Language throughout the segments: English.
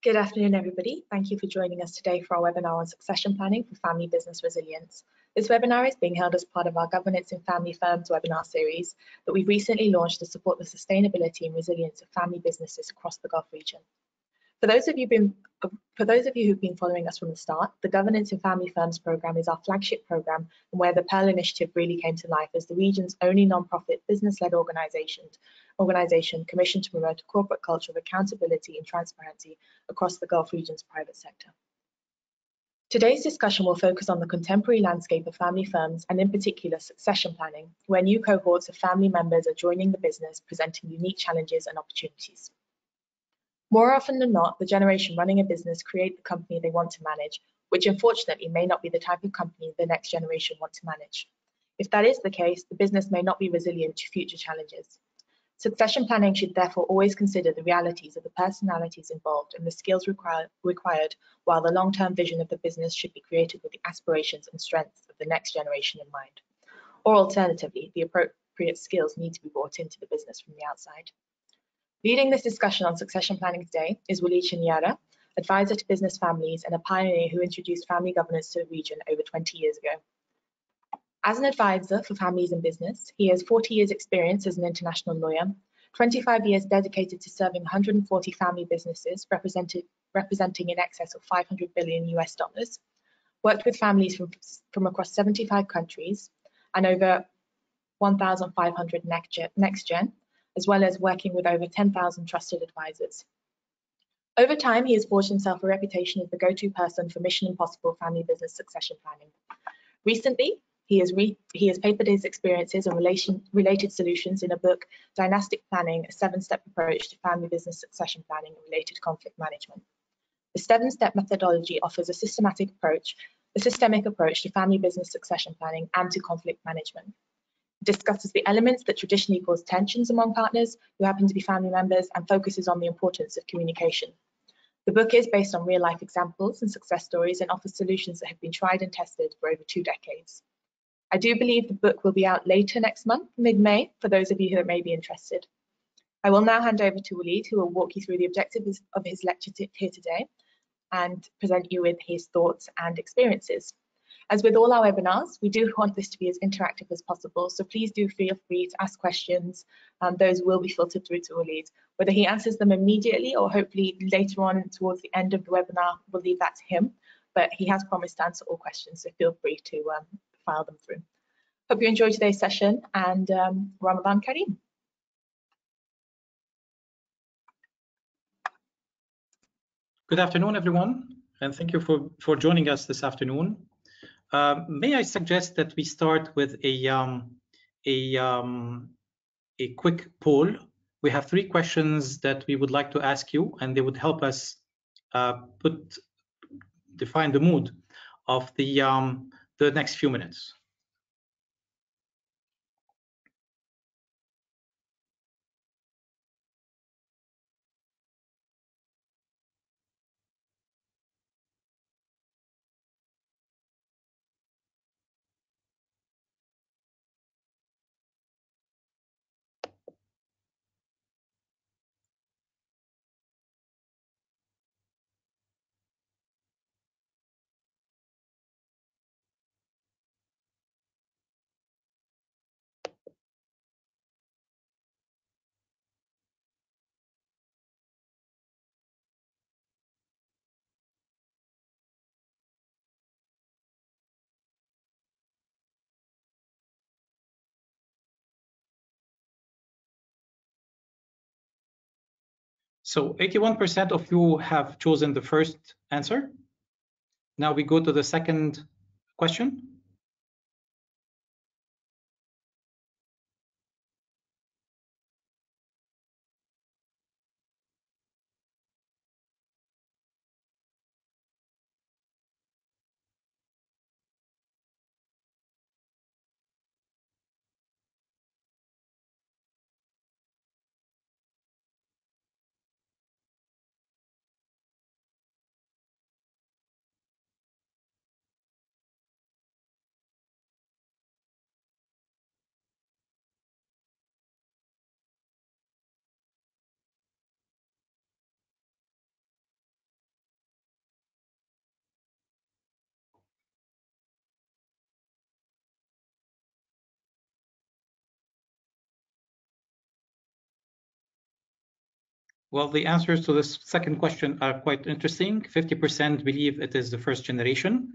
Good afternoon, everybody. Thank you for joining us today for our webinar on succession planning for family business resilience. This webinar is being held as part of our Governance in Family Firms webinar series that we've recently launched to support the sustainability and resilience of family businesses across the Gulf region. For those of you who've been following us from the start, the Governance in Family Firms program is our flagship program and where the Pearl Initiative really came to life as the region's only non-profit business-led organisation commissioned to promote a corporate culture of accountability and transparency across the Gulf region's private sector. Today's discussion will focus on the contemporary landscape of family firms and in particular succession planning, where new cohorts of family members are joining the business, presenting unique challenges and opportunities. More often than not, the generation running a business create the company they want to manage, which unfortunately may not be the type of company the next generation want to manage. If that is the case, the business may not be resilient to future challenges. Succession planning should therefore always consider the realities of the personalities involved and the skills required, while the long-term vision of the business should be created with the aspirations and strengths of the next generation in mind. Or alternatively, the appropriate skills need to be brought into the business from the outside. Leading this discussion on succession planning today is Walid Chinyara, advisor to business families and a pioneer who introduced family governance to the region over 20 years ago. As an advisor for families in business, he has 40 years experience as an international lawyer, 25 years dedicated to serving 140 family businesses representing in excess of $500 billion US, worked with families from across 75 countries and over 1,500 next gen, as well as working with over 10,000 trusted advisors. Over time, he has forged himself a reputation as the go-to person for Mission Impossible family business succession planning. Recently, he has papered his experiences and related solutions in a book, Dynastic Planning, a 7-step approach to family business succession planning and related conflict management. The 7-step methodology offers a systemic approach to family business succession planning and to conflict management. It discusses the elements that traditionally cause tensions among partners who happen to be family members and focuses on the importance of communication. The book is based on real-life examples and success stories and offers solutions that have been tried and tested for over 2 decades. I do believe the book will be out later next month, mid-May, for those of you who may be interested. I will now hand over to Walid, who will walk you through the objectives of his lecture here today and present you with his thoughts and experiences. As with all our webinars, we do want this to be as interactive as possible, so please do feel free to ask questions. Those will be filtered through to Walid. Whether he answers them immediately or hopefully later on towards the end of the webinar, we'll leave that to him, but he has promised to answer all questions, so feel free to file them through. Hope you enjoyed today's session and Ramadan Kareem. Good afternoon, everyone, and thank you for joining us this afternoon. May I suggest that we start with a quick poll. We have 3 questions that we would like to ask you, and they would help us define the mood of the next few minutes. So 81% of you have chosen the first answer. Now we go to the second question. Well, the answers to this second question are quite interesting. 50% believe it is the first generation,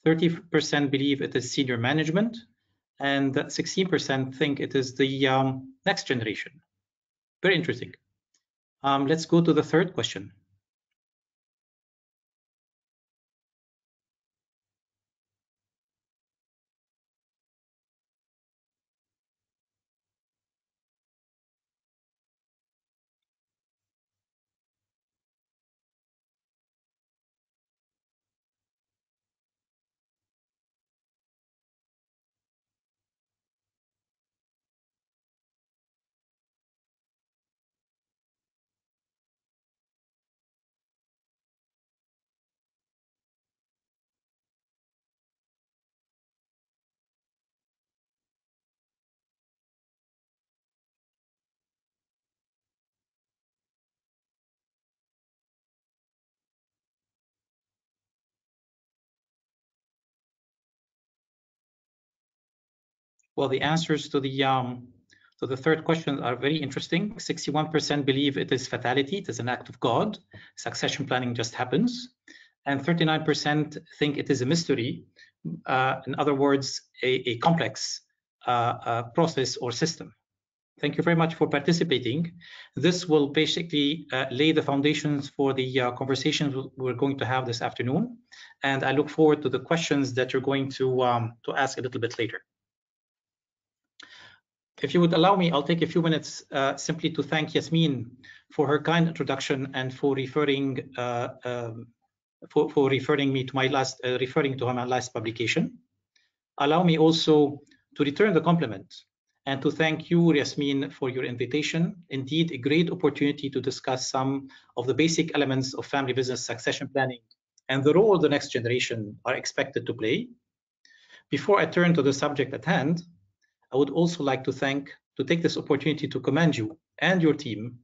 30% believe it is senior management, and 16% think it is the next generation. Very interesting. Let's go to the third question. Well, the answers to the third question are very interesting. 61% believe it is fatality, it is an act of God. Succession planning just happens. And 39% think it is a mystery. In other words, a complex process or system. Thank you very much for participating. This will basically lay the foundations for the conversations we're going to have this afternoon. And I look forward to the questions that you're going to ask a little bit later. If you would allow me, I'll take a few minutes simply to thank Yasmin for her kind introduction and for referring me to my last referring to my last publication. Allow me also to return the compliment and to thank you, Yasmin, for your invitation. Indeed, a great opportunity to discuss some of the basic elements of family business succession planning and the role the next generation are expected to play. Before I turn to the subject at hand, I would also like to take this opportunity to commend you and your team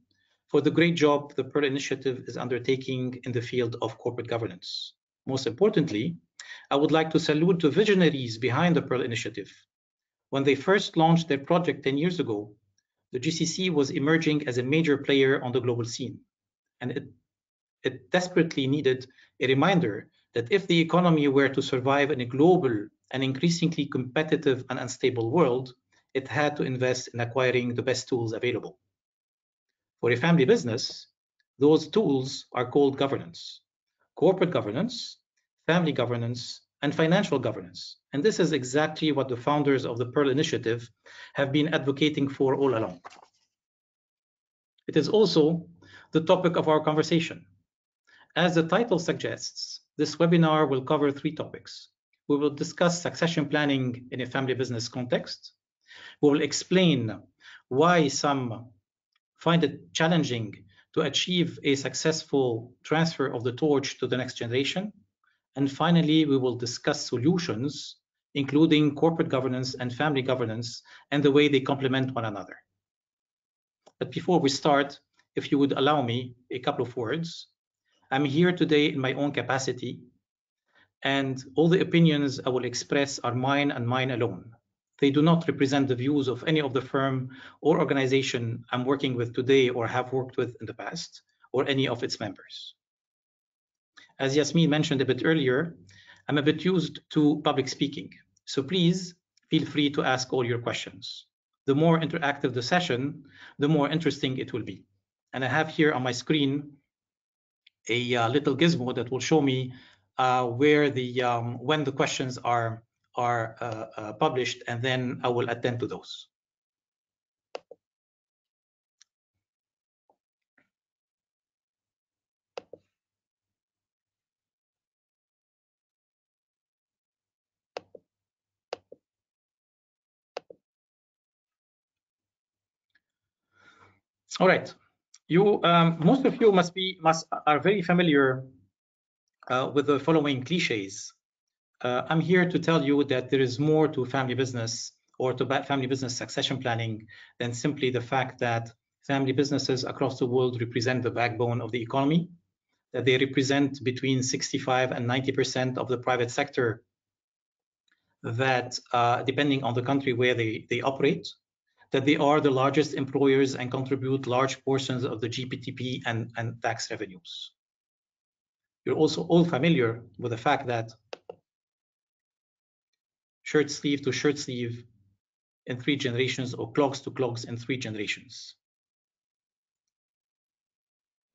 for the great job the Pearl Initiative is undertaking in the field of corporate governance. Most importantly, I would like to salute the visionaries behind the Pearl Initiative. When they first launched their project 10 years ago, the GCC was emerging as a major player on the global scene, and it desperately needed a reminder that if the economy were to survive in a global and increasingly competitive and unstable world, it had to invest in acquiring the best tools available. For a family business, those tools are called governance, corporate governance, family governance, and financial governance. And this is exactly what the founders of the Pearl Initiative have been advocating for all along. It is also the topic of our conversation. As the title suggests, this webinar will cover 3 topics. We will discuss succession planning in a family business context. We will explain why some find it challenging to achieve a successful transfer of the torch to the next generation. And finally, we will discuss solutions, including corporate governance and family governance, and the way they complement one another. But before we start, if you would allow me a couple of words. I'm here today in my own capacity, and all the opinions I will express are mine and mine alone. They do not represent the views of any of the firm or organization I'm working with today or have worked with in the past, or any of its members. As Yasmin mentioned a bit earlier, I'm a bit used to public speaking, so please feel free to ask all your questions. The more interactive the session, the more interesting it will be. And I have here on my screen a little gizmo that will show me where the when the questions are published, and then I will attend to those. All right, you most of you are very familiar with the following cliches. I'm here to tell you that there is more to family business or to family business succession planning than simply the fact that family businesses across the world represent the backbone of the economy, that they represent between 65 and 90% of the private sector, that depending on the country where they operate, that they are the largest employers and contribute large portions of the GPTP and tax revenues. You're also all familiar with the fact that shirt sleeve to shirt sleeve in 3 generations, or clogs to clogs in 3 generations.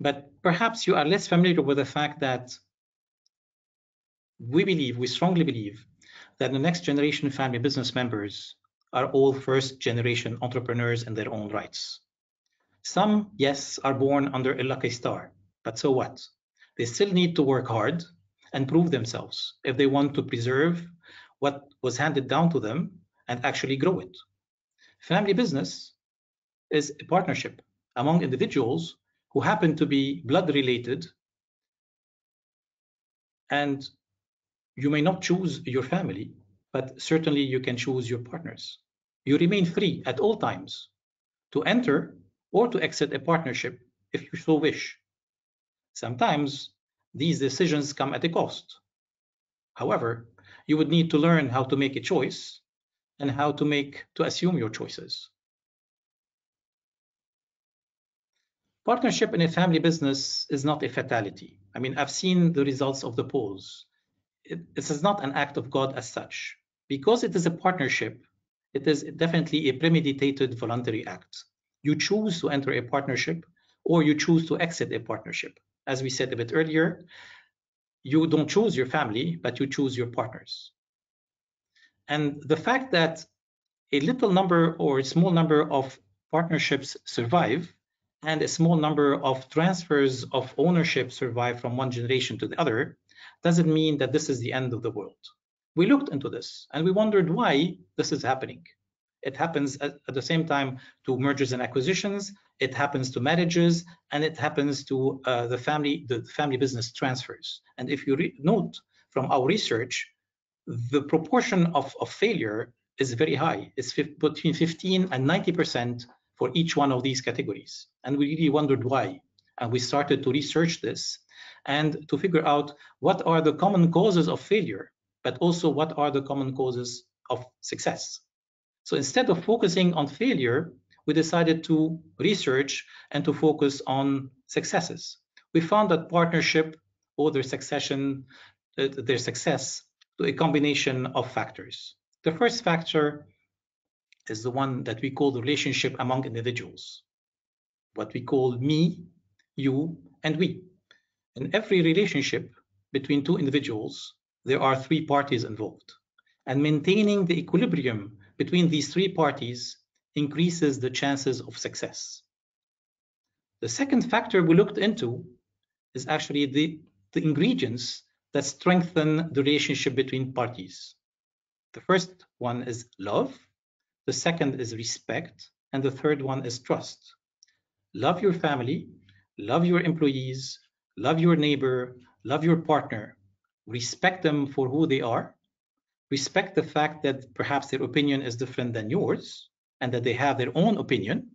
But perhaps you are less familiar with the fact that we strongly believe that the next generation family business members are all first generation entrepreneurs in their own rights. Some, yes, are born under a lucky star, but so what? They still need to work hard and prove themselves if they want to preserve what was handed down to them and actually grow it. Family business is a partnership among individuals who happen to be blood related, and you may not choose your family, but certainly you can choose your partners. You remain free at all times to enter or to exit a partnership if you so wish. Sometimes these decisions come at a cost. However, you would need to learn how to make a choice and how to assume your choices. Partnership in a family business is not a fatality. I mean, I've seen the results of the polls. This is not an act of God as such. Because it is a partnership, it is definitely a premeditated voluntary act. You choose to enter a partnership or you choose to exit a partnership. As we said a bit earlier, you don't choose your family, but you choose your partners. And the fact that a little number or a small number of partnerships survive and a small number of transfers of ownership survive from one generation to the other doesn't mean that this is the end of the world. We looked into this and we wondered why this is happening. It happens at the same time to mergers and acquisitions, it happens to marriages, and it happens to the family business transfers. And if you note from our research, the proportion of failure is very high. It's between 15 and 90% for each one of these categories. And we really wondered why. And we started to research this and to figure out what are the common causes of failure, but also what are the common causes of success. So instead of focusing on failure, we decided to research and to focus on successes. We found that partnership or their success to a combination of factors. The first factor is the one that we call the relationship among individuals, what we call me, you, and we. In every relationship between two individuals, there are 3 parties involved. And maintaining the equilibrium between these 3 parties increases the chances of success. The second factor we looked into is actually the ingredients that strengthen the relationship between parties. The first one is love, the second is respect, and the third one is trust. Love your family, love your employees, love your neighbor, love your partner, respect them for who they are, respect the fact that perhaps their opinion is different than yours and that they have their own opinion,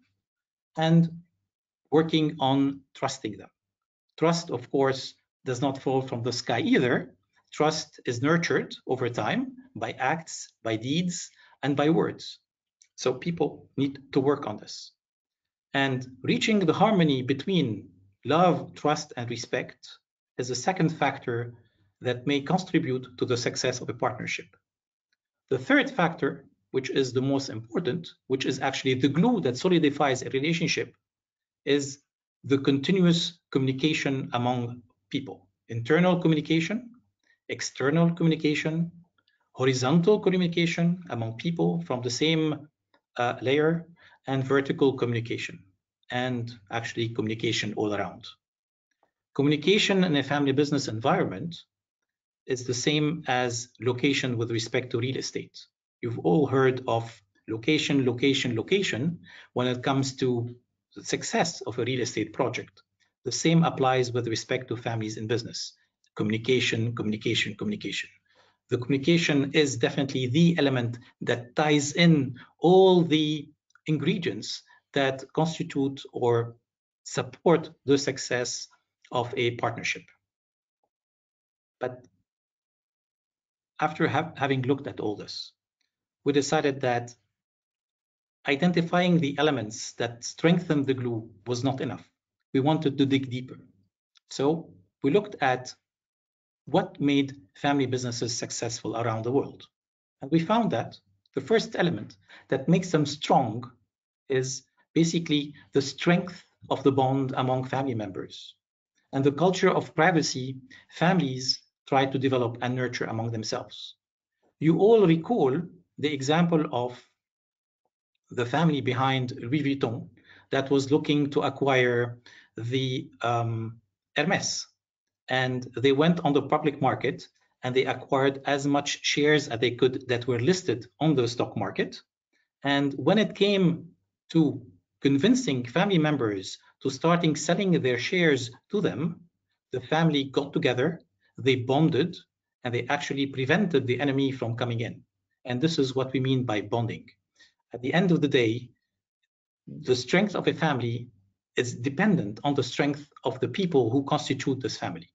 and working on trusting them. Trust, of course, does not fall from the sky either. Trust is nurtured over time by acts, by deeds, and by words. So people need to work on this. And reaching the harmony between love, trust, and respect is a second factor that may contribute to the success of a partnership. The third factor, which is the most important, which is actually the glue that solidifies a relationship, is the continuous communication among people. Internal communication, external communication, horizontal communication among people from the same layer, and vertical communication, and actually communication all around. Communication in a family business environment is the same as location with respect to real estate. You've all heard of location, location, location when it comes to the success of a real estate project. The same applies with respect to families in business. Communication, communication, communication. The communication is definitely the element that ties in all the ingredients that constitute or support the success of a partnership. But after having looked at all this, we decided that identifying the elements that strengthen the glue was not enough. We wanted to dig deeper. So we looked at what made family businesses successful around the world. And we found that the first element that makes them strong is basically the strength of the bond among family members and the culture of privacy families try to develop and nurture among themselves. You all recall the example of the family behind Louis Vuitton that was looking to acquire the Hermes. And they went on the public market and they acquired as much shares as they could that were listed on the stock market. And when it came to convincing family members to starting selling their shares to them, the family got together, they bonded, and they actually prevented the enemy from coming in. And this is what we mean by bonding. At the end of the day, the strength of a family is dependent on the strength of the people who constitute this family.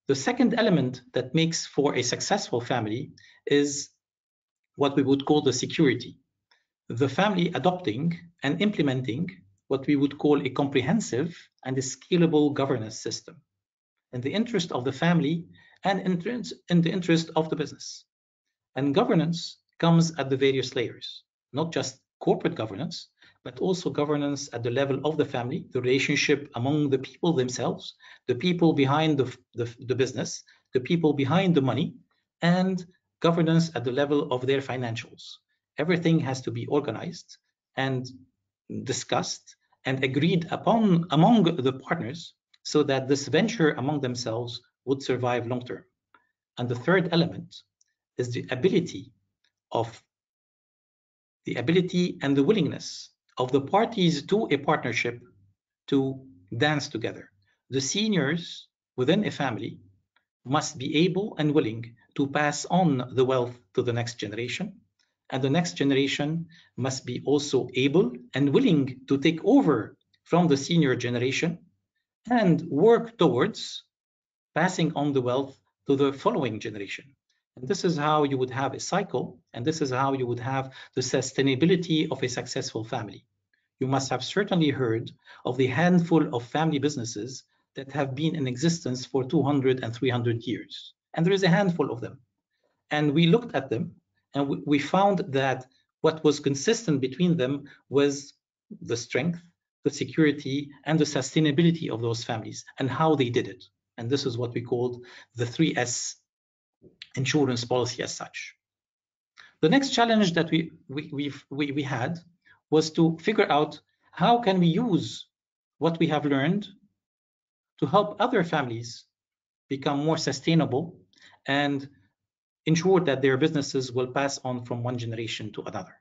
The second element that makes for a successful family is what we would call the security. The family adopting and implementing what we would call a comprehensive and a scalable governance system in the interest of the family and in the interest of the business. And governance comes at the various layers, not just corporate governance, but also governance at the level of the family, the relationship among the people themselves, the people behind the business, the people behind the money, and governance at the level of their financials. Everything has to be organized and discussed and agreed upon among the partners so that this venture among themselves would survive long term. And the third element is the ability and the willingness of the parties to a partnership to dance together. The seniors within a family must be able and willing to pass on the wealth to the next generation, and the next generation must be also able and willing to take over from the senior generation and work towards passing on the wealth to the following generation. And this is how you would have a cycle, and this is how you would have the sustainability of a successful family. You must have certainly heard of the handful of family businesses that have been in existence for 200 and 300 years. And there is a handful of them. And we looked at them and we found that what was consistent between them was the strength, the security, and the sustainability of those families and how they did it. And this is what we called the 3S insurance policy as such. The next challenge that we had was to figure out how can we use what we have learned to help other families become more sustainable and ensure that their businesses will pass on from one generation to another.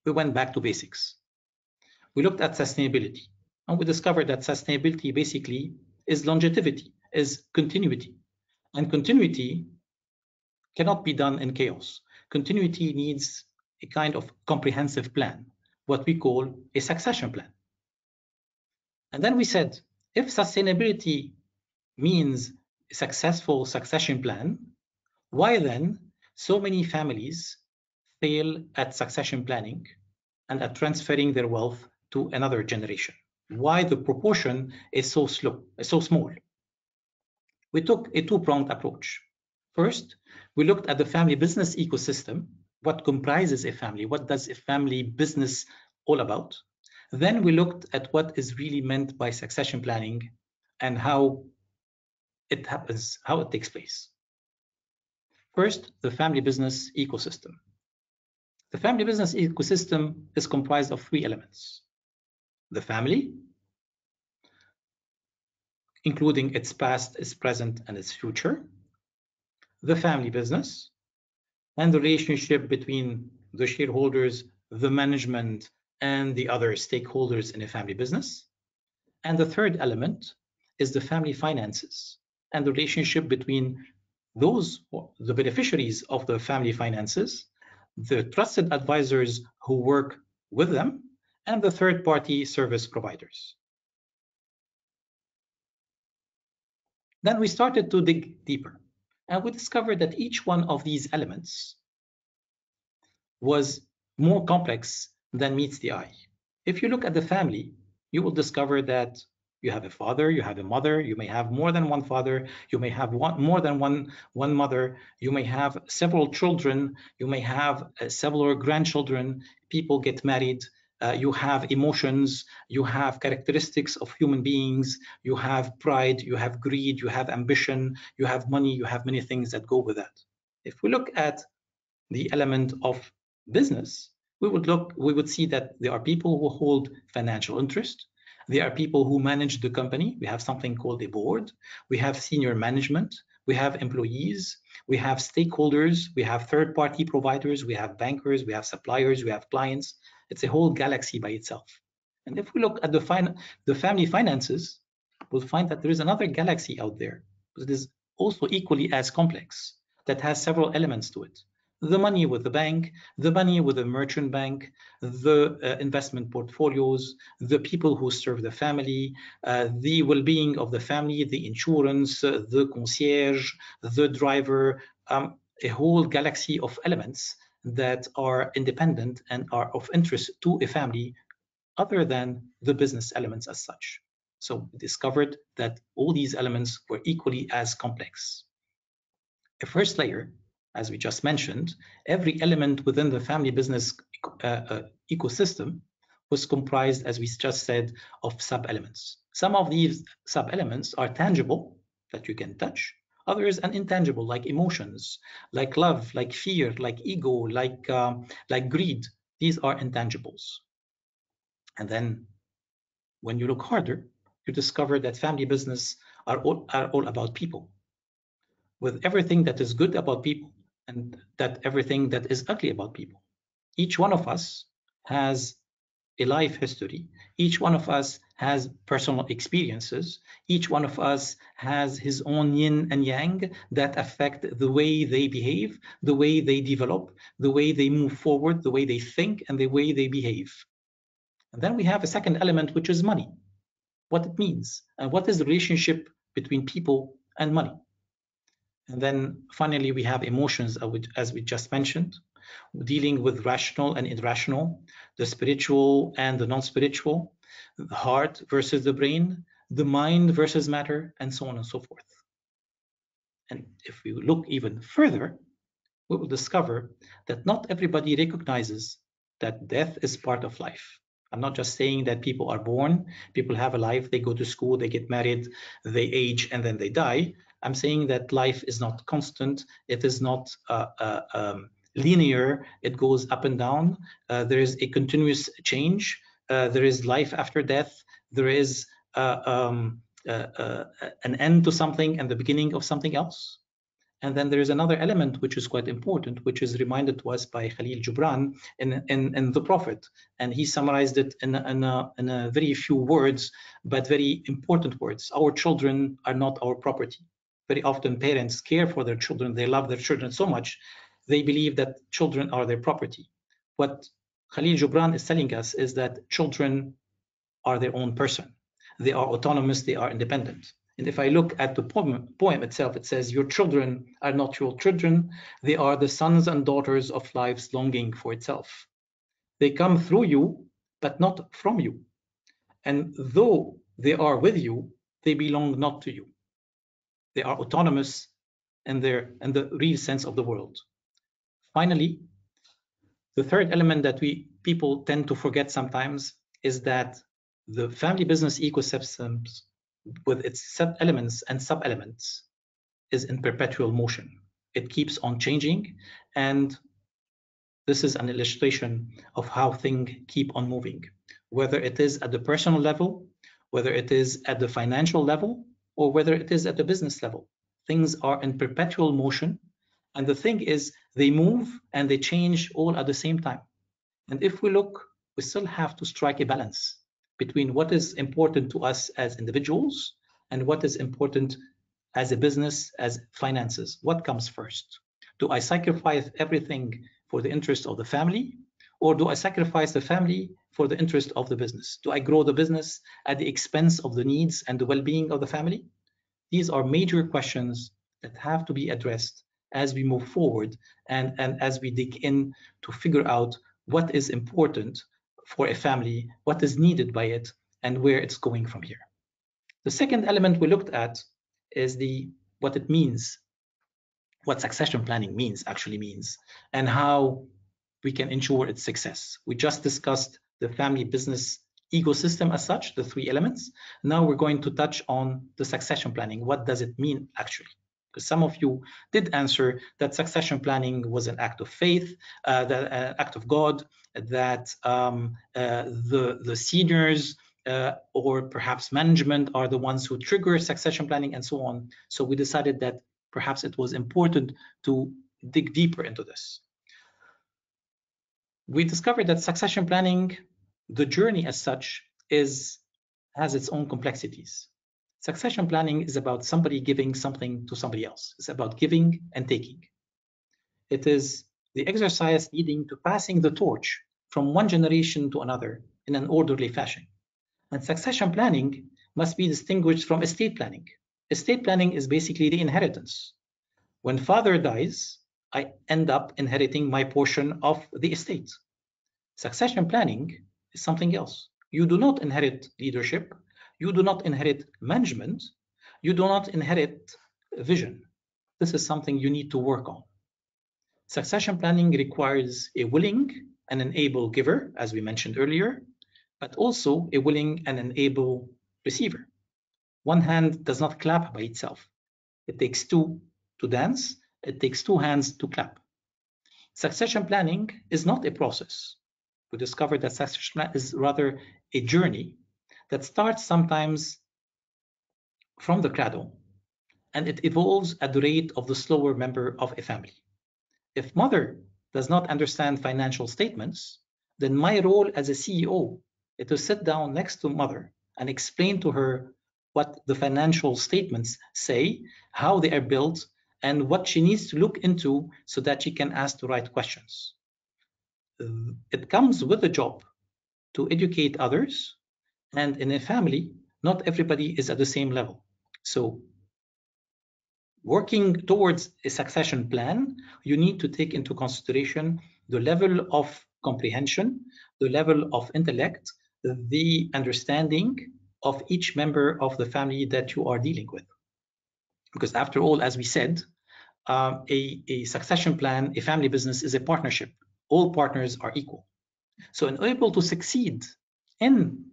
We went back to basics. We looked at sustainability, and we discovered that sustainability basically is longevity, is continuity. And continuity cannot be done in chaos. Continuity needs a kind of comprehensive plan, what we call a succession plan. And then we said, if sustainability means a successful succession plan, why then so many families fail at succession planning and at transferring their wealth to another generation? Why the proportion is so small? We took a two-pronged approach. First, we looked at the family business ecosystem. What comprises a family? What does a family business all about? Then we looked at what is really meant by succession planning and how it happens, how it takes place. First, the family business ecosystem. The family business ecosystem is comprised of three elements: the family, including its past, its present, and its future; the family business, and the relationship between the shareholders, the management, and the other stakeholders in a family business; and the third element is the family finances and the relationship between the beneficiaries of the family finances, the trusted advisors who work with them, and the third-party service providers. Then we started to dig deeper, and we discovered that each one of these elements was more complex than meets the eye. If you look at the family, you will discover that you have a father, you have a mother, you may have more than one father, you may have more than one mother, you may have several children, you may have several grandchildren, people get married, you have emotions, you have characteristics of human beings, you have pride, you have greed, you have ambition, you have money, you have many things that go with that. If we look at the element of business, we would see that there are people who hold financial interest. There are people who manage the company. We have something called a board. We have senior management. We have employees. We have stakeholders. We have third-party providers. We have bankers. We have suppliers. We have clients. It's a whole galaxy by itself. And if we look at the family finances, we'll find that there is another galaxy out there that is also equally as complex, that has several elements to it. The money with the bank, the money with the merchant bank, the investment portfolios, the people who serve the family, the well-being of the family, the insurance, the concierge, the driver, a whole galaxy of elements that are independent and are of interest to a family other than the business elements as such. So we discovered that all these elements were equally as complex. A first layer, as we just mentioned, every element within the family business ecosystem was comprised, as we just said, of sub-elements. Some of these sub-elements are tangible, that you can touch. Others are intangible, like emotions, like love, like fear, like ego, like greed. These are intangibles. And then when you look harder, you discover that family business are all about people, with everything that is good about people and that everything that is ugly about people. Each one of us has a life history. Each one of us has personal experiences. Each one of us has his own yin and yang that affect the way they behave, the way they develop, the way they move forward, the way they think, and the way they behave. And then we have a second element, which is money, what it means, and what is the relationship between people and money. And then finally, we have emotions, as we just mentioned, dealing with rational and irrational, the spiritual and the non-spiritual, the heart versus the brain, the mind versus matter, and so on and so forth. And if we look even further, we will discover that not everybody recognizes that death is part of life. I'm not just saying that people are born, people have a life, they go to school, they get married, they age, and then they die. I'm saying that life is not constant. It is not linear. It goes up and down. There is a continuous change. There is life after death. There is an end to something and the beginning of something else. And then there is another element which is quite important, which is reminded to us by Khalil Gibran in The Prophet. And he summarized it in a very few words, but very important words. Our children are not our property. Very often parents care for their children. They love their children so much. They believe that children are their property. What Khalil Gibran is telling us is that children are their own person. They are autonomous, they are independent. And if I look at the poem itself, it says, your children are not your children. They are the sons and daughters of life's longing for itself. They come through you, but not from you. And though they are with you, they belong not to you. They are autonomous in the real sense of the word. Finally, the third element that people tend to forget sometimes is that the family business ecosystems, with its sub-elements and sub-elements, is in perpetual motion. It keeps on changing, and this is an illustration of how things keep on moving, whether it is at the personal level, whether it is at the financial level, or whether it is at the business level. Things are in perpetual motion, and the thing is, they move and they change all at the same time. And if we look, we still have to strike a balance between what is important to us as individuals and what is important as a business, as finances. What comes first? Do I sacrifice everything for the interest of the family, or do I sacrifice the family for the interest of the business? Do I grow the business at the expense of the needs and the well-being of the family? These are major questions that have to be addressed as we move forward and as we dig in to figure out what is important for a family, what is needed by it, and where it's going from here. The second element we looked at is what it means, what succession planning actually means, and how we can ensure its success. We just discussed the family business ecosystem as such, the 3 elements. Now we're going to touch on the succession planning. What does it mean actually? Because some of you did answer that succession planning was an act of faith, an act of God, that the seniors or perhaps management are the ones who trigger succession planning and so on. So we decided that perhaps it was important to dig deeper into this. We discovered that succession planning, the journey as such, has its own complexities. Succession planning is about somebody giving something to somebody else. It's about giving and taking. It is the exercise leading to passing the torch from one generation to another in an orderly fashion. And succession planning must be distinguished from estate planning. Estate planning is basically the inheritance. When father dies, I end up inheriting my portion of the estate. Succession planning is something else. You do not inherit leadership. You do not inherit management. You do not inherit vision. This is something you need to work on. Succession planning requires a willing and an able giver, as we mentioned earlier, but also a willing and an able receiver. One hand does not clap by itself. It takes 2 to dance. It takes 2 hands to clap. Succession planning is not a process. We discovered that succession plan is rather a journey that starts sometimes from the cradle, and it evolves at the rate of the slower member of a family. If mother does not understand financial statements, then my role as a CEO is to sit down next to mother and explain to her what the financial statements say, how they are built, and what she needs to look into so that she can ask the right questions. It comes with a job to educate others, and in a family, not everybody is at the same level. So working towards a succession plan, you need to take into consideration the level of comprehension, the level of intellect, the understanding of each member of the family that you are dealing with. Because after all, as we said, a succession plan, a family business is a partnership. All partners are equal. So in order to succeed in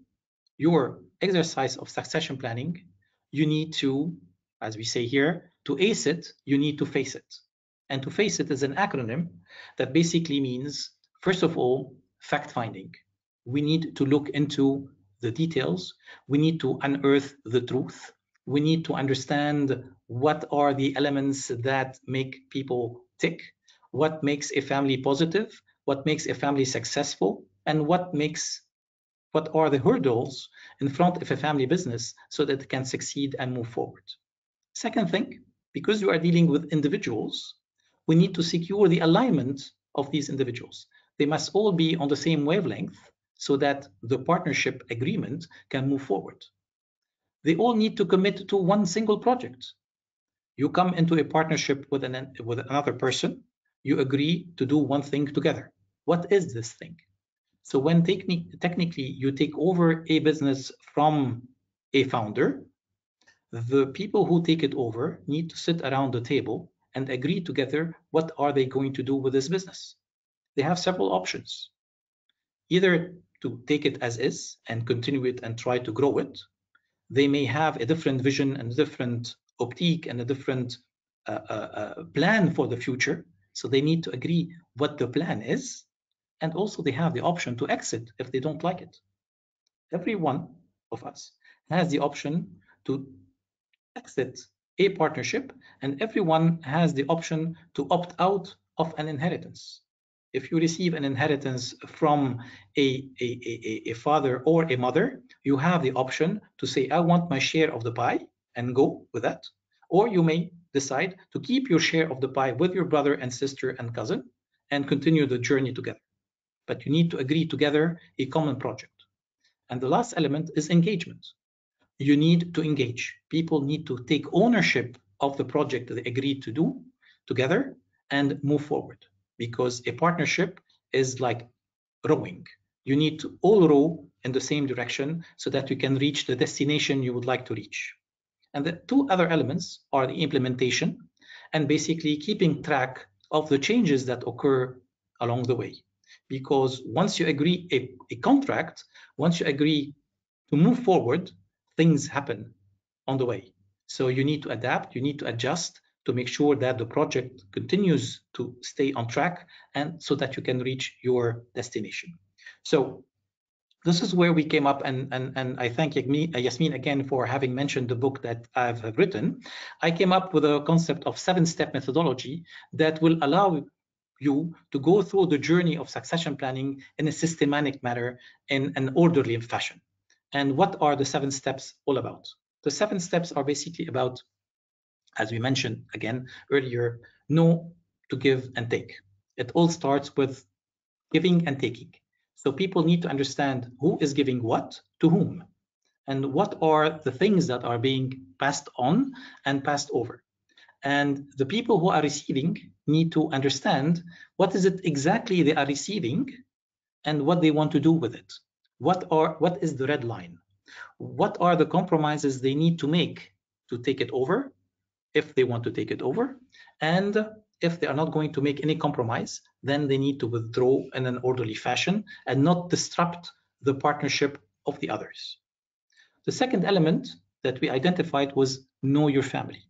your exercise of succession planning, you need to, as we say here, to ace it, you need to face it. And to face it is an acronym that basically means, first of all, fact-finding. We need to look into the details. We need to unearth the truth. We need to understand what are the elements that make people tick, what makes a family positive, what makes a family successful, and what are the hurdles in front of a family business so that it can succeed and move forward. Second thing, because you are dealing with individuals, we need to secure the alignment of these individuals. They must all be on the same wavelength so that the partnership agreement can move forward. They all need to commit to one single project. You come into a partnership with another person, you agree to do one thing together. What is this thing? So when technically you take over a business from a founder, the people who take it over need to sit around the table and agree together what are they going to do with this business. They have several options. Either to take it as is and continue it and try to grow it. They may have a different vision and a different optique and a different plan for the future. So they need to agree what the plan is. And also they have the option to exit if they don't like it. Every one of us has the option to exit a partnership, and everyone has the option to opt out of an inheritance. If you receive an inheritance from a father or a mother, you have the option to say, I want my share of the pie and go with that. Or you may decide to keep your share of the pie with your brother and sister and cousin and continue the journey together. But you need to agree together a common project. And the last element is engagement. You need to engage. People need to take ownership of the project that they agreed to do together and move forward. Because a partnership is like rowing. You need to all row in the same direction so that you can reach the destination you would like to reach. And the two other elements are the implementation and basically keeping track of the changes that occur along the way. Because once you agree a contract, once you agree to move forward, things happen on the way. So you need to adapt, you need to adjust to make sure that the project continues to stay on track and so that you can reach your destination. So this is where we came up, and I thank Yasmin again for having mentioned the book that I've written. I came up with a concept of 7-step methodology that will allow you to go through the journey of succession planning in a systematic manner, in an orderly fashion. And what are the 7 steps all about? The 7 steps are basically about, as we mentioned again earlier, know to give and take. It all starts with giving and taking. So people need to understand who is giving what to whom, and what are the things that are being passed on and passed over. And the people who are receiving need to understand what is it exactly they are receiving and what they want to do with it. What is the red line? What are the compromises they need to make to take it over, if they want to take it over? And if they are not going to make any compromise, then they need to withdraw in an orderly fashion and not disrupt the partnership of the others. The second element that we identified was know your family.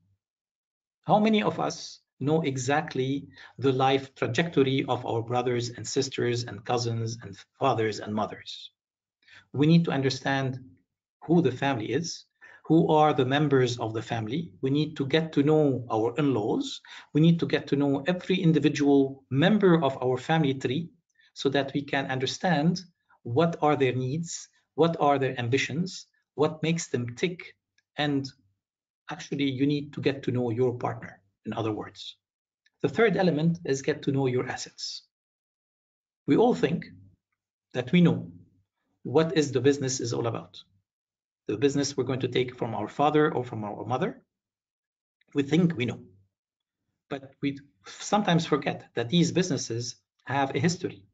How many of us know exactly the life trajectory of our brothers and sisters and cousins and fathers and mothers? We need to understand who the family is, who are the members of the family. We need to get to know our in-laws. We need to get to know every individual member of our family tree so that we can understand what are their needs, what are their ambitions, what makes them tick. And actually, you need to get to know your partner, in other words. The third element is get to know your assets. We all think that we know what is the business is all about. The business we're going to take from our father or from our mother, we think we know. But we sometimes forget that these businesses have a history.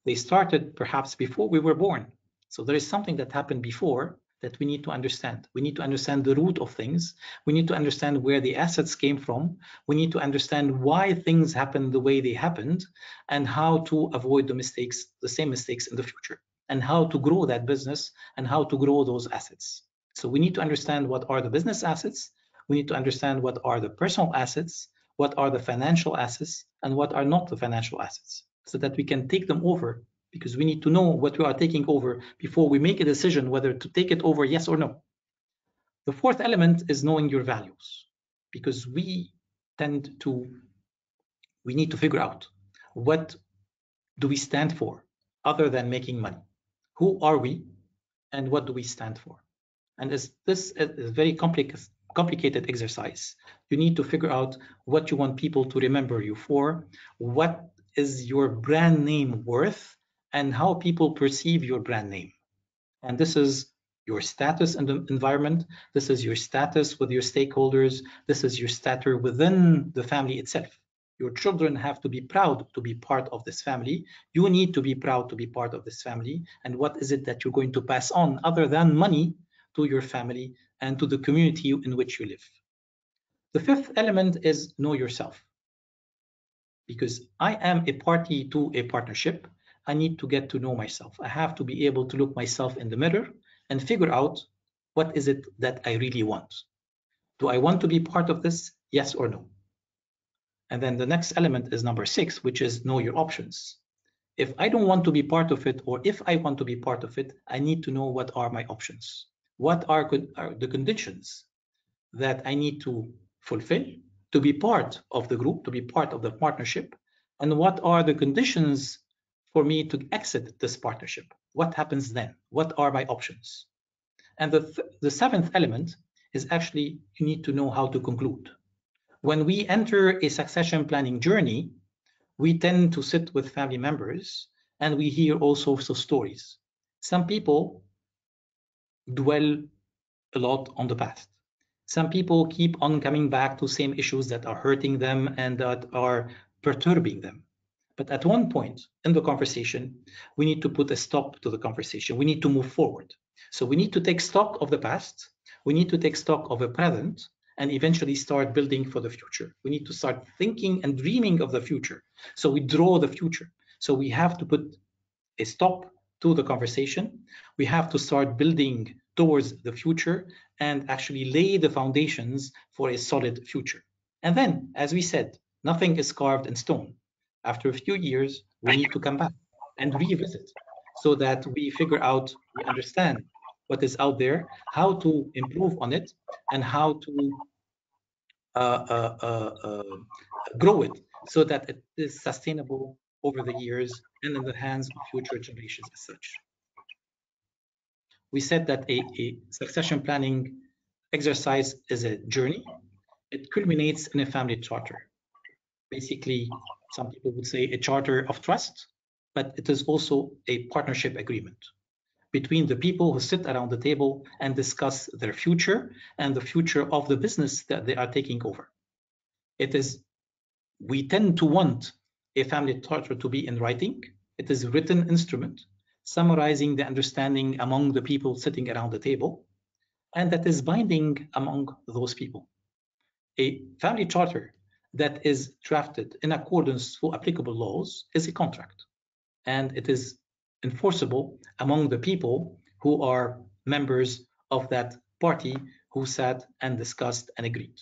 They started perhaps before we were born. So there is something that happened before that we need to understand. We need to understand the root of things. We need to understand where the assets came from. We need to understand why things happened the way they happened and how to avoid the same mistakes in the future, and how to grow that business and how to grow those assets. So we need to understand what are the business assets. We need to understand what are the personal assets, what are the financial assets, and what are not the financial assets, so that we can take them over, because we need to know what we are taking over before we make a decision whether to take it over, yes or no. The fourth element is knowing your values, because we need to figure out what do we stand for other than making money. Who are we and what do we stand for? And this is a very complicated exercise. You need to figure out what you want people to remember you for, what is your brand name worth, and how people perceive your brand name. And this is your status in the environment. This is your status with your stakeholders. This is your status within the family itself. Your children have to be proud to be part of this family. You need to be proud to be part of this family. And what is it that you're going to pass on other than money to your family and to the community in which you live? The fifth element is know yourself. Because I am a party to a partnership, I need to get to know myself. I have to be able to look myself in the mirror and figure out what is it that I really want. Do I want to be part of this? Yes or no? And then the next element is number 6, which is know your options. If I don't want to be part of it, or if I want to be part of it, I need to know what are my options. What are the conditions that I need to fulfill to be part of the group, to be part of the partnership? And what are the conditions for me to exit this partnership? What happens then? What are my options? And the seventh element is actually you need to know how to conclude. When we enter a succession planning journey, we tend to sit with family members and we hear all sorts of stories. Some people dwell a lot on the past. Some people keep on coming back to same issues that are hurting them and that are perturbing them. But at one point in the conversation, we need to put a stop to the conversation. We need to move forward. So we need to take stock of the past. We need to take stock of the present and eventually start building for the future. We need to start thinking and dreaming of the future. So we draw the future. So we have to put a stop to the conversation. We have to start building towards the future and actually lay the foundations for a solid future. And then, as we said, nothing is carved in stone. After a few years, we need to come back and revisit so that we figure out, we understand what is out there, how to improve on it, and how to grow it so that it is sustainable over the years and in the hands of future generations as such. We said that a succession planning exercise is a journey. It culminates in a family charter. Basically, some people would say a charter of trust, but it is also a partnership agreement between the people who sit around the table and discuss their future and the future of the business that they are taking over. We tend to want a family charter to be in writing. It is a written instrument summarizing the understanding among the people sitting around the table, and that is binding among those people. A family charter that is drafted in accordance to applicable laws is a contract, and it is enforceable among the people who are members of that party who sat and discussed and agreed.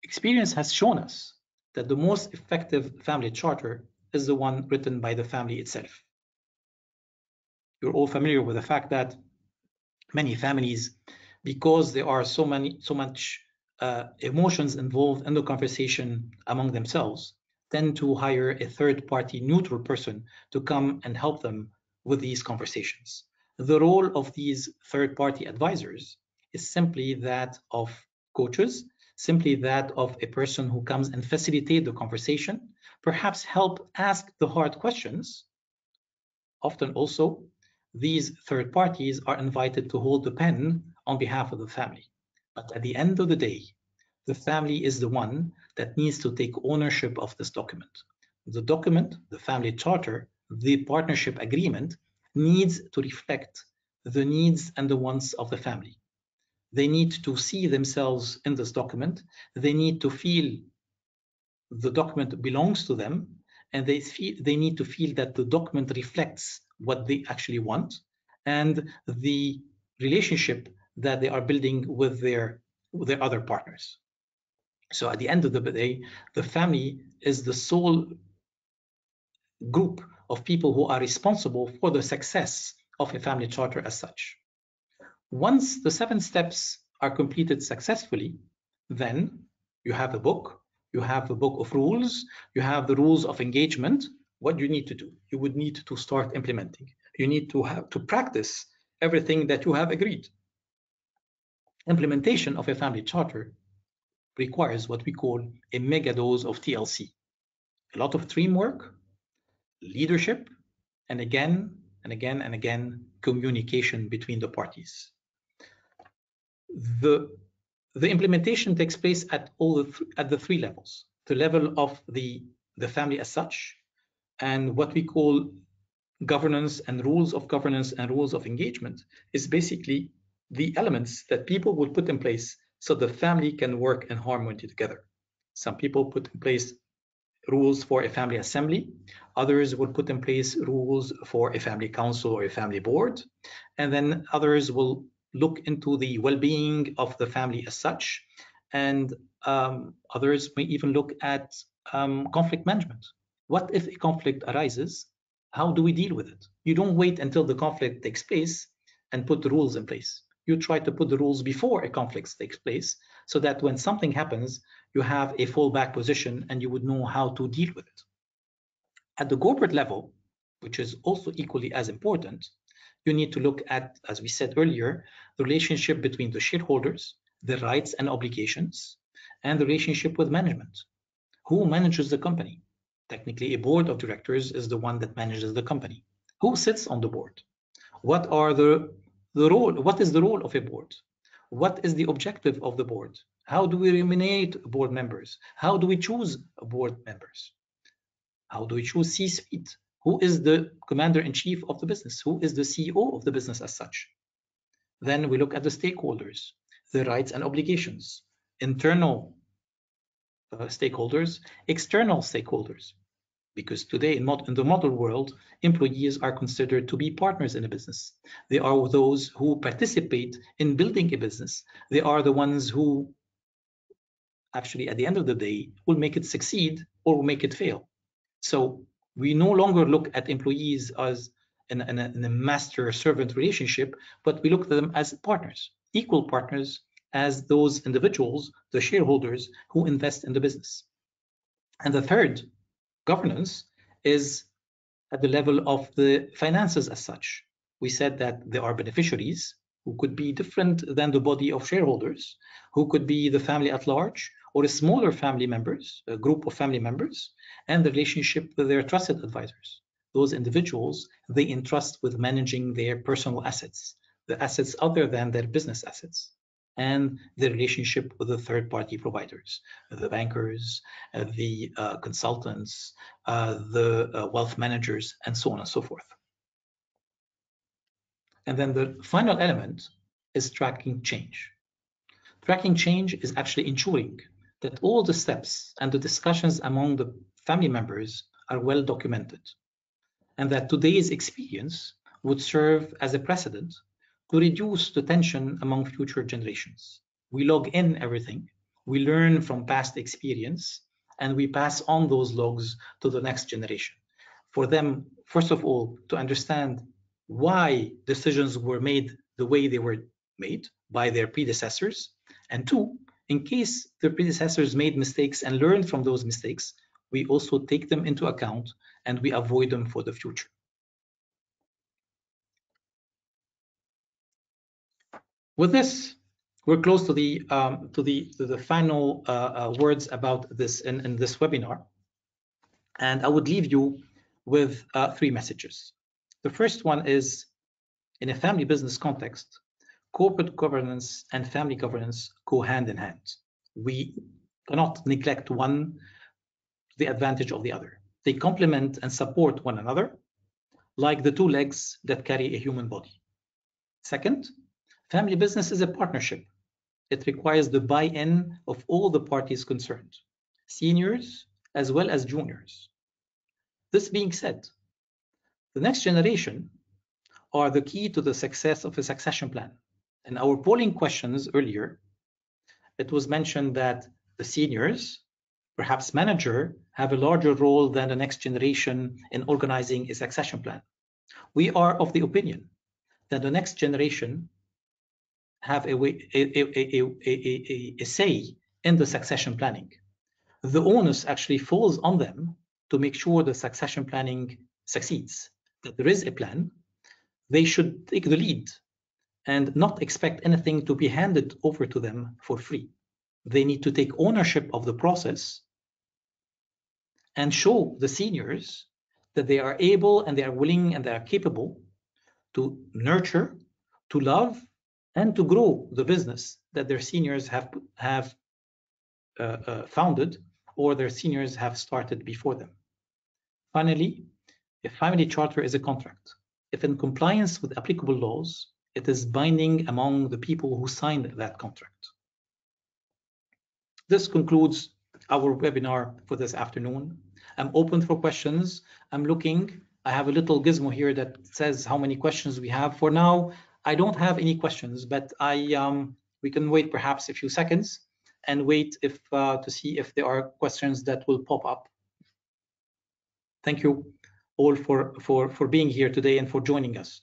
Experience has shown us that the most effective family charter is the one written by the family itself. You're all familiar with the fact that many families, because there are so much emotions involved in the conversation among themselves, tend to hire a third-party neutral person to come and help them with these conversations. The role of these third-party advisors is simply that of coaches, simply that of a person who comes and facilitate the conversation, perhaps help ask the hard questions. Often also, these third parties are invited to hold the pen on behalf of the family. But at the end of the day, the family is the one that needs to take ownership of this document. The document, the family charter, the partnership agreement needs to reflect the needs and the wants of the family. They need to see themselves in this document. They need to feel the document belongs to them, and they need to feel that the document reflects what they actually want and the relationship that they are building with their other partners. So at the end of the day, the family is the sole group of people who are responsible for the success of a family charter as such. Once the 7 steps are completed successfully, then you have a book, you have a book of rules, you have the rules of engagement. What do you need to do? You would need to start implementing. You need to have to practice everything that you have agreed. Implementation of a family charter requires what we call a mega dose of TLC. A lot of teamwork, leadership, and again and again and again, communication between the parties. The implementation takes place at the 3 levels. The level of the family as such, and what we call governance and rules of governance and rules of engagement is basically the elements that people will put in place so the family can work in harmony together. Some people put in place rules for a family assembly. Others will put in place rules for a family council or a family board. And then others will look into the well-being of the family as such. And others may even look at conflict management. What if a conflict arises? How do we deal with it? You don't wait until the conflict takes place and put the rules in place. You try to put the rules before a conflict takes place so that when something happens, you have a fallback position and you would know how to deal with it. At the corporate level, which is also equally as important, you need to look at, as we said earlier, the relationship between the shareholders, their rights and obligations, and the relationship with management. Who manages the company? Technically, a board of directors is the one that manages the company. Who sits on the board? What is the role of a board? What is the objective of the board? How do we remunerate board members? How do we choose board members? How do we choose C-suite? Who is the commander-in-chief of the business? Who is the CEO of the business as such? Then we look at the stakeholders, the rights and obligations, internal stakeholders, external stakeholders. Because today in the modern world, employees are considered to be partners in a business. They are those who participate in building a business. They are the ones who actually, at the end of the day, will make it succeed or will make it fail. So we no longer look at employees as in a master-servant relationship, but we look at them as partners, equal partners as those individuals, the shareholders who invest in the business. And the third, governance, is at the level of the finances as such. We said that there are beneficiaries who could be different than the body of shareholders, who could be the family at large, or a smaller family members, a group of family members, and the relationship with their trusted advisors. Those individuals, they entrust with managing their personal assets, the assets other than their business assets, and the relationship with the third-party providers, the bankers, the consultants, the wealth managers, and so on and so forth. And then the final element is tracking change. Tracking change is actually ensuring that all the steps and the discussions among the family members are well documented, and that today's experience would serve as a precedent to reduce the tension among future generations. We log in everything, we learn from past experience, and we pass on those logs to the next generation. For them, first of all, to understand why decisions were made the way they were made by their predecessors, and two, in case the predecessors made mistakes and learned from those mistakes, we also take them into account and we avoid them for the future. With this, we're close to the final words about this in this webinar, and I would leave you with 3 messages. The first one is, in a family business context, corporate governance and family governance go hand in hand. We cannot neglect one to the advantage of the other. They complement and support one another, like the 2 legs that carry a human body. Second, family business is a partnership. It requires the buy-in of all the parties concerned, seniors as well as juniors. This being said, the next generation are the key to the success of a succession plan. In our polling questions earlier, it was mentioned that the seniors, perhaps manager, have a larger role than the next generation in organizing a succession plan. We are of the opinion that the next generation have a say in the succession planning. The onus actually falls on them to make sure the succession planning succeeds, that there is a plan. They should take the lead and not expect anything to be handed over to them for free. They need to take ownership of the process and show the seniors that they are able and they are willing and they are capable to nurture, to love, and to grow the business that their seniors have founded or their seniors have started before them. Finally, a family charter is a contract. If in compliance with applicable laws, it is binding among the people who signed that contract. This concludes our webinar for this afternoon. I'm open for questions. I'm looking. I have a little gizmo here that says how many questions we have. For now, I don't have any questions, but we can wait perhaps a few seconds and wait to see if there are questions that will pop up. Thank you all for being here today and for joining us.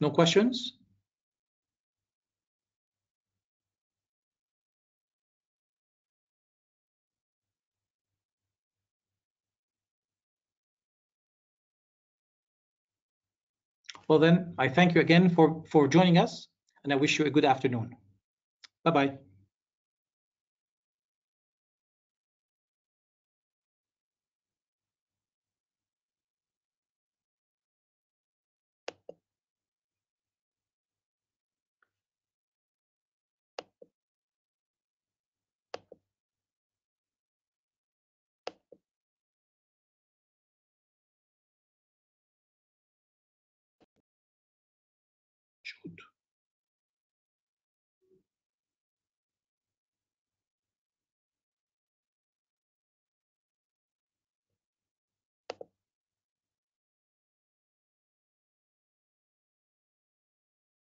No questions? Well then, I thank you again for joining us, and I wish you a good afternoon. Bye-bye. food.